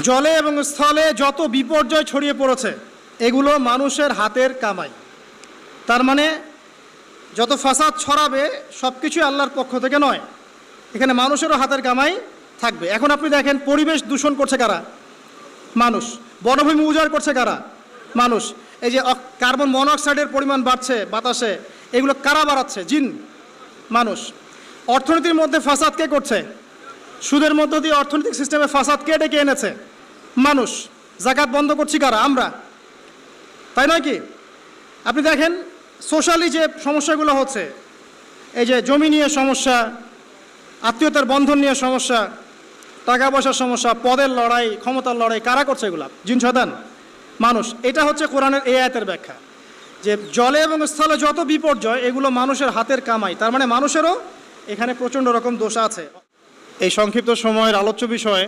জলে এবং স্থলে যত বিপর্যয় ছড়িয়ে পড়েছে এগুলো মানুষের হাতের কামাই। তার মানে যত ফাসাদ ছড়াবে সব কিছুই আল্লাহর পক্ষ থেকে নয়, এখানে মানুষেরও হাতের কামাই থাকবে। এখন আপনি দেখেন, পরিবেশ দূষণ করছে কারা? মানুষ। বনভূমি উজাড় করছে কারা? মানুষ। এই যে কার্বন মনোঅক্সাইডের পরিমাণ বাড়ছে বাতাসে, এগুলো কারা বাড়াচ্ছে? জিন, মানুষ। অর্থনীতির মধ্যে ফাসাদ কে করছে? সুদের মধ্য দিয়ে অর্থনৈতিক সিস্টেমে ফাসাদ কে ডেকে এনেছে? মানুষ। জাকাত বন্ধ করছি কারা? আমরা, তাই নয় কি? আপনি দেখেন সোশ্যালি যে সমস্যাগুলো হচ্ছে, এই যে জমি নিয়ে সমস্যা, আত্মীয়তার বন্ধন নিয়ে সমস্যা, টাকা পয়সার সমস্যা, পদের লড়াই, ক্ষমতার লড়াই, কারা করছে এগুলা? জিন শয়তান, মানুষ। এটা হচ্ছে কোরআনের এই আয়াতের ব্যাখ্যা, যে জলে এবং স্থলে যত বিপর্যয় এগুলো মানুষের হাতের কামাই। তার মানে মানুষেরও এখানে প্রচণ্ড রকম দোষ আছে। এই সংক্ষিপ্ত সময়ের আলোচ্য বিষয়ে